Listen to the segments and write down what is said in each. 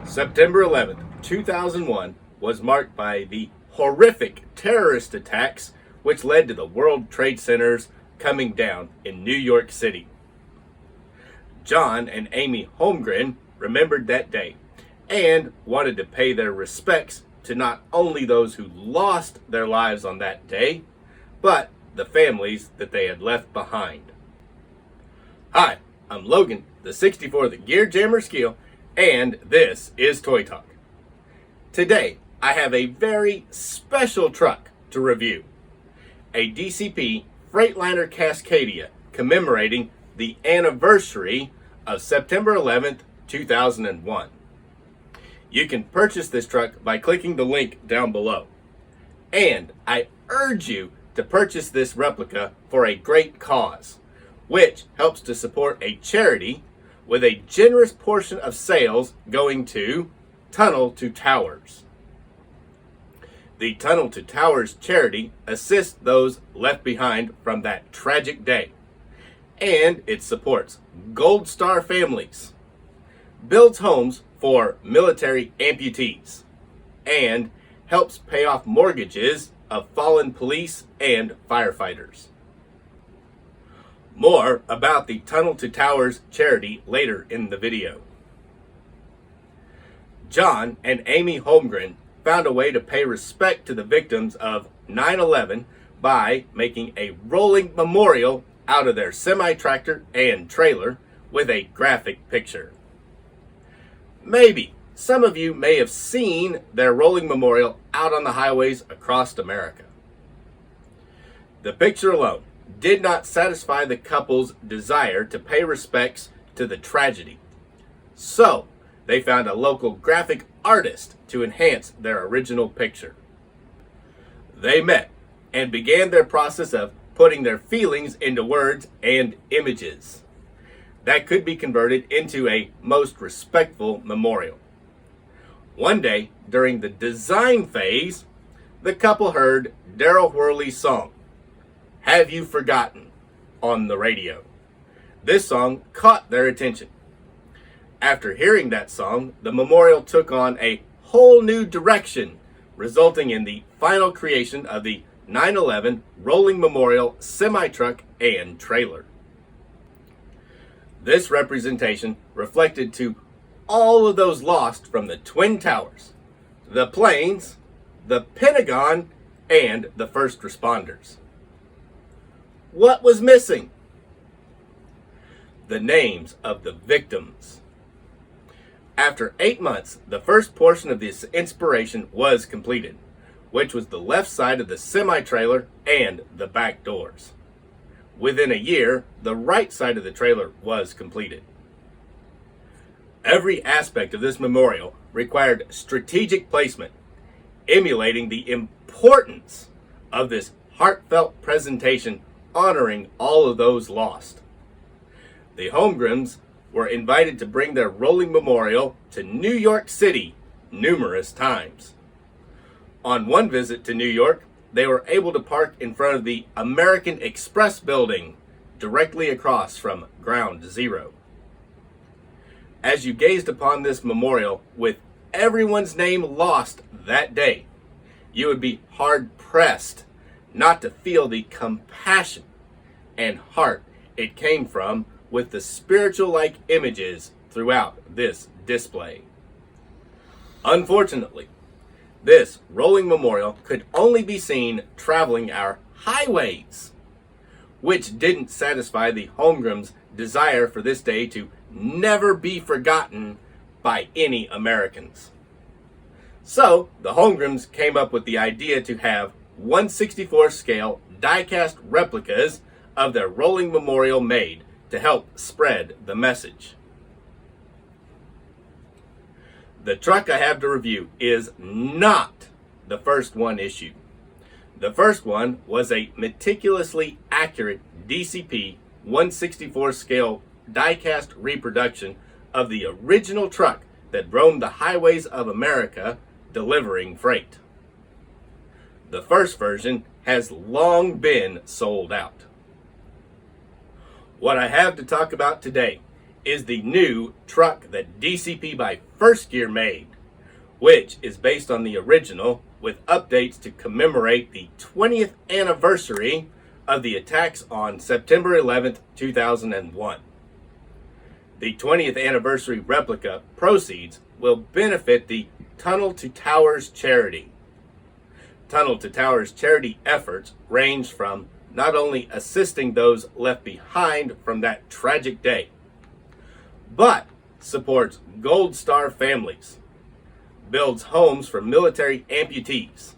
September 11th, 2001 was marked by the horrific terrorist attacks which led to the World Trade Centers coming down in New York City. John and Amy Holmgren remembered that day and wanted to pay their respects to not only those who lost their lives on that day, but the families that they had left behind. Hi, I'm Logan, the 64 the Gear Jammer Skeele, and this is Toy Talk. Today, I have a very special truck to review. A DCP Freightliner Cascadia commemorating the anniversary of September 11th, 2001. You can purchase this truck by clicking the link down below. And I urge you to purchase this replica for a great cause, which helps to support a charity with a generous portion of sales going to Tunnel to Towers. The Tunnel to Towers charity assists those left behind from that tragic day, and it supports Gold Star families, builds homes for military amputees, and helps pay off mortgages of fallen police and firefighters. More about the Tunnel to Towers charity later in the video. John and Amy Holmgren found a way to pay respect to the victims of 9/11 by making a rolling memorial out of their semi-tractor and trailer with a graphic picture. Maybe some of you may have seen their rolling memorial out on the highways across America. The picture alone did not satisfy the couple's desire to pay respects to the tragedy. So, they found a local graphic artist to enhance their original picture. They met and began their process of putting their feelings into words and images that could be converted into a most respectful memorial. One day, during the design phase, the couple heard Daryl Worley's song, "Have You Forgotten?" on the radio. This song caught their attention. After hearing that song, the memorial took on a whole new direction, resulting in the final creation of the 9/11 Rolling Memorial semi-truck and trailer. This representation reflected to all of those lost from the Twin Towers, the planes, the Pentagon, and the first responders. What was missing? The names of the victims. After 8 months, the first portion of this inspiration was completed, which was the left side of the semi-trailer and the back doors. Within a year, the right side of the trailer was completed. Every aspect of this memorial required strategic placement, emulating the importance of this heartfelt presentation honoring all of those lost. The Holmgrens were invited to bring their rolling memorial to New York City numerous times. On one visit to New York, they were able to park in front of the American Express building directly across from Ground Zero. As you gazed upon this memorial with everyone's name lost that day, you would be hard-pressed not to feel the compassion and heart it came from with the spiritual-like images throughout this display. Unfortunately, this rolling memorial could only be seen traveling our highways, which didn't satisfy the Holmgrens' desire for this day to never be forgotten by any Americans. So, the Holmgrens came up with the idea to have 1/64 scale die-cast replicas of their rolling memorial made to help spread the message. The truck I have to review is not the first one issued. The first one was a meticulously accurate DCP 1/64 scale die-cast reproduction of the original truck that roamed the highways of America delivering freight. The first version has long been sold out. What I have to talk about today is the new truck that DCP by first gear made, which is based on the original with updates to commemorate the 20th anniversary of the attacks on September 11th, 2001. The 20th anniversary replica proceeds will benefit the Tunnel to Towers charity. Tunnel to Towers charity efforts range from not only assisting those left behind from that tragic day, but supports Gold Star families, builds homes for military amputees,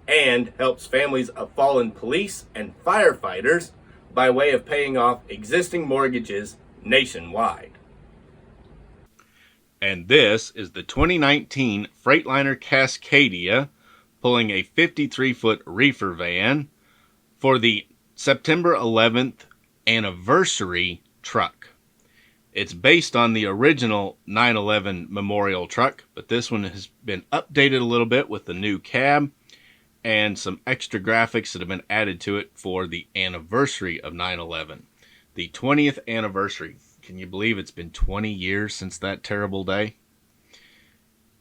and helps families of fallen police and firefighters by way of paying off existing mortgages nationwide. And this is the 2019 Freightliner Cascadia pulling a 53-foot reefer van for the September 11th anniversary truck. It's based on the original 9/11 memorial truck, but this one has been updated a little bit with the new cab and some extra graphics that have been added to it for the anniversary of 9/11. The 20th anniversary. Can you believe it's been 20 years since that terrible day?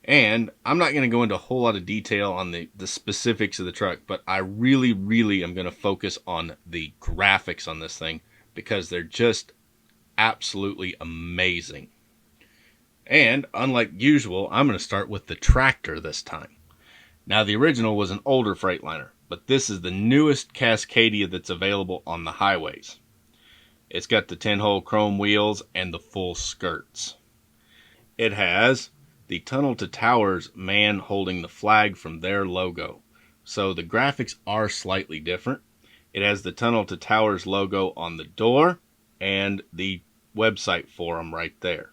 And I'm not going to go into a whole lot of detail on the specifics of the truck, but I really am going to focus on the graphics on this thing because they're just absolutely amazing. And unlike usual, I'm going to start with the tractor this time. Now, the original was an older Freightliner, but this is the newest Cascadia that's available on the highways. It's got the 10-hole chrome wheels and the full skirts. It has the Tunnel to Towers man holding the flag from their logo. So the graphics are slightly different. It has the Tunnel to Towers logo on the door and the website for them right there.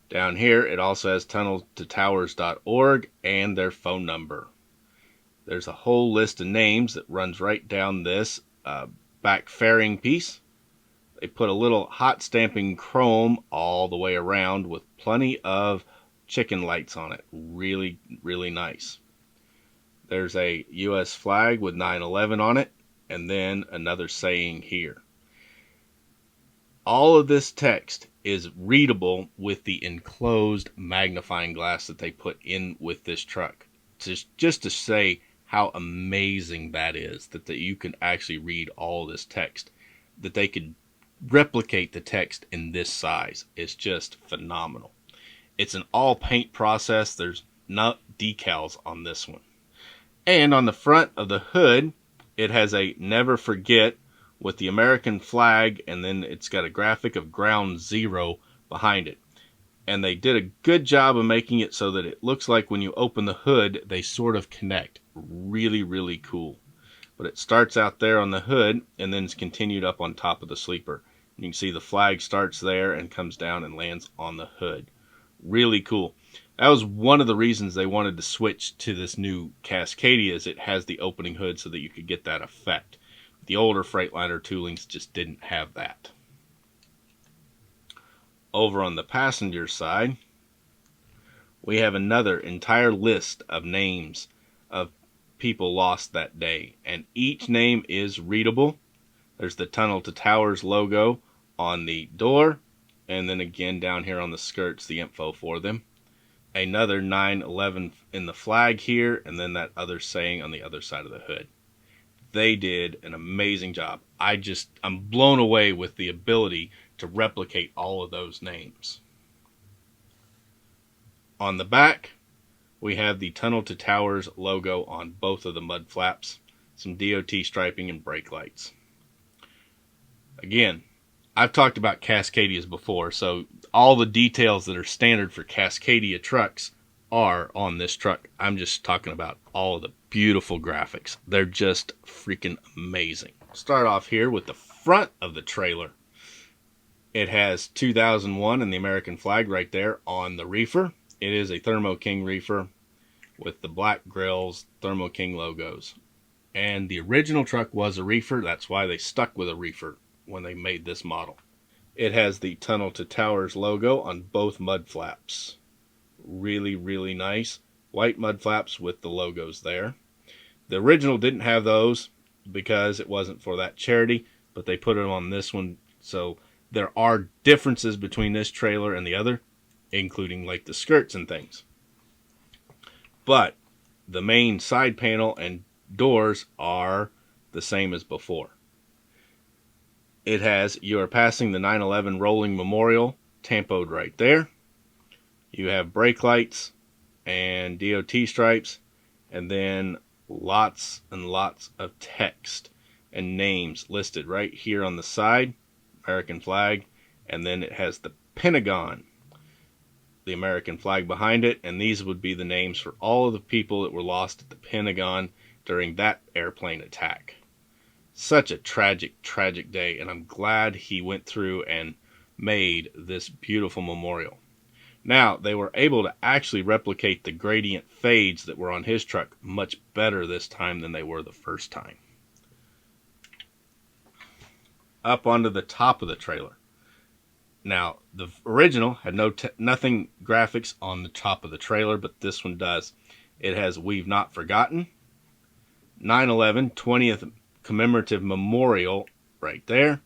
Down here, it also has tunneltotowers.org and their phone number. There's a whole list of names that runs right down this back fairing piece. They put a little hot stamping chrome all the way around with plenty of chicken lights on it. Really nice. There's a U.S. flag with 9/11 on it, and then another saying here. All of this text is readable with the enclosed magnifying glass that they put in with this truck. Just to say how amazing that is, that you can actually read all this text, that they could replicate the text in this size. It's just phenomenal. It's an all paint process. There's no decals on this one. And on the front of the hood, it has a never forget with the American flag, and then it's got a graphic of Ground Zero behind it. And they did a good job of making it so that it looks like when you open the hood, they sort of connect. Really cool. But it starts out there on the hood and then it's continued up on top of the sleeper. You can see the flag starts there and comes down and lands on the hood. Really cool. That was one of the reasons they wanted to switch to this new Cascadia, is it has the opening hood so that you could get that effect. The older Freightliner toolings just didn't have that. Over on the passenger side, we have another entire list of names of people lost that day, and each name is readable. There's the Tunnel to Towers logo on the door, and then again down here on the skirts, the info for them. Another 9/11 in the flag here, and then that other saying on the other side of the hood. They did an amazing job. I'm blown away with the ability to replicate all of those names. On the back, we have the Tunnel to Towers logo on both of the mud flaps, some DOT striping and brake lights. Again, I've talked about Cascadias before, so all the details that are standard for Cascadia trucks are on this truck. I'm just talking about all of the beautiful graphics. They're just freaking amazing. Start off here with the front of the trailer. It has 2001 and the American flag right there on the reefer. It is a Thermo King reefer with the black grills, Thermo King logos. And the original truck was a reefer. That's why they stuck with a reefer when they made this model. It has the Tunnel to Towers logo on both mud flaps. Really nice. White mud flaps with the logos there. The original didn't have those because it wasn't for that charity, but they put them on this one. So there are differences between this trailer and the other. including like the skirts and things. But the main side panel and doors are the same as before. It has, you are passing the 9/11 rolling memorial tampoed right there. You have brake lights and DOT stripes, and then lots and lots of text and names listed right here on the side, American flag, and then it has the Pentagon, the American flag behind it, and these would be the names for all of the people that were lost at the Pentagon during that airplane attack. Such a tragic, tragic day, and I'm glad he went through and made this beautiful memorial. Now, they were able to actually replicate the gradient fades that were on his truck much better this time than they were the first time. Up onto the top of the trailer. Now, the original had nothing graphics on the top of the trailer, but this one does. It has "We've Not Forgotten," 9/11 20th Commemorative Memorial right there,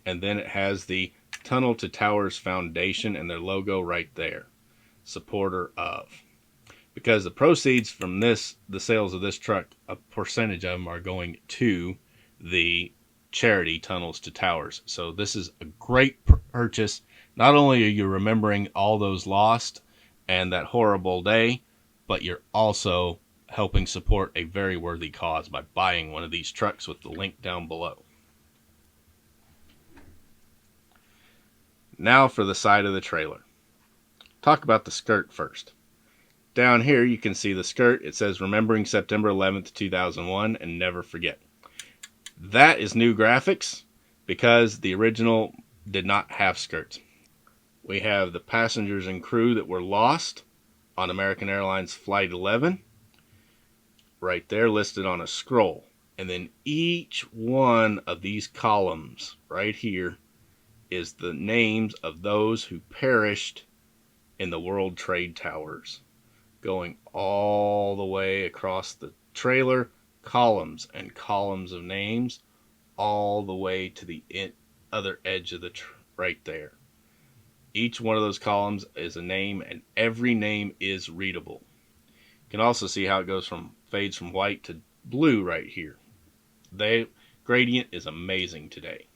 and then it has the Tunnel to Towers Foundation and their logo right there, supporter of. Because the proceeds from this, the sales of this truck, a percentage of them are going to the charity Tunnels to Towers. So this is a great purchase. Not only are you remembering all those lost and that horrible day, but you're also helping support a very worthy cause by buying one of these trucks with the link down below. Now for the side of the trailer. Talk about the skirt first. Down here you can see the skirt. It says "Remembering September 11th, 2001 and never forget." That is new graphics because the original did not have skirts. We have the passengers and crew that were lost on American Airlines Flight 11 right there listed on a scroll. And then each one of these columns right here is the names of those who perished in the World Trade Towers, going all the way across the trailer, columns and columns of names, all the way to the other edge of the right there. Each one of those columns is a name, and every name is readable. You can also see how it goes from fades from white to blue right here. The gradient is amazing today.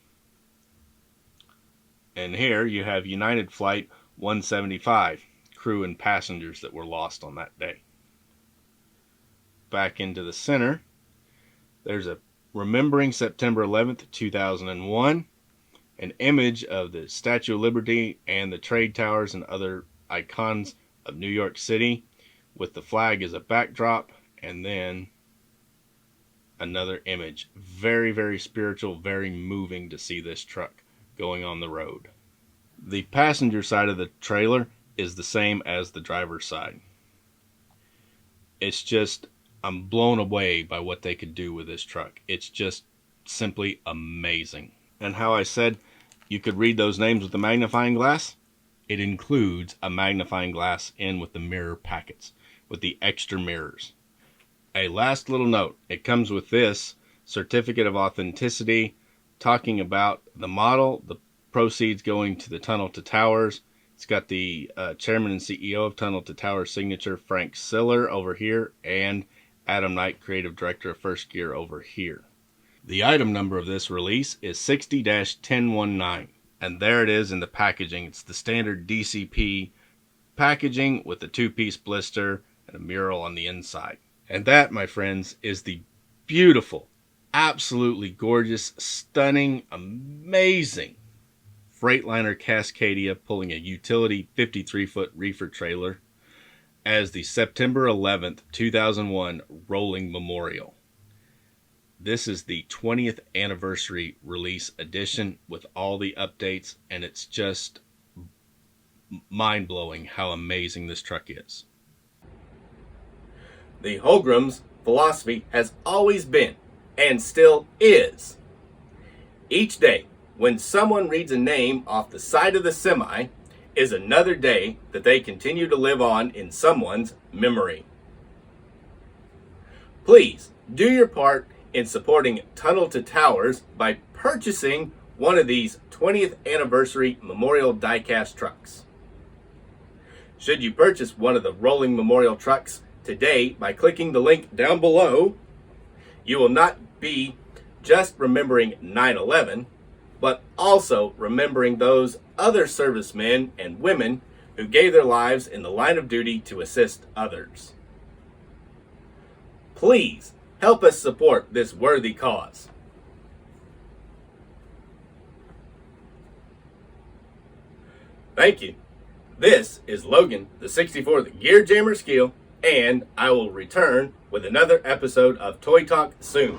And here you have United Flight 175, crew and passengers that were lost on that day. Back into the center, there's a "Remembering September 11th, 2001, an image of the Statue of Liberty and the trade towers and other icons of New York City with the flag as a backdrop, and then another image. Very, very spiritual, very moving to see this truck going on the road. The passenger side of the trailer is the same as the driver's side. It's just, I'm blown away by what they could do with this truck. It's just simply amazing. And how I said you could read those names with a magnifying glass, it includes a magnifying glass in with the mirror packets, with the extra mirrors. A last little note, it comes with this certificate of authenticity talking about the model, the proceeds going to the Tunnel to Towers. It's got the chairman and CEO of Tunnel to Towers signature, Frank Siller, over here, and Adam Knight, creative director of First Gear, over here. The item number of this release is 60-1019, and there it is in the packaging. It's the standard DCP packaging with the two-piece blister and a mural on the inside. And that, my friends, is the beautiful, absolutely gorgeous, stunning, amazing Freightliner Cascadia pulling a utility 53-foot reefer trailer as the September 11th, 2001 rolling memorial. This is the 20th anniversary release edition with all the updates, and it's just mind-blowing how amazing this truck is. The Holmgren's philosophy has always been, and still is, each day when someone reads a name off the side of the semi is another day that they continue to live on in someone's memory. Please do your part in supporting Tunnel to Towers by purchasing one of these 20th anniversary memorial diecast trucks. Should you purchase one of the rolling memorial trucks today by clicking the link down below, you will not be just remembering 9/11, but also remembering those other servicemen and women who gave their lives in the line of duty to assist others. Please help us support this worthy cause. Thank you. This is Logan, the 64th Gear Jammer Skeele, and I will return with another episode of Toy Talk soon.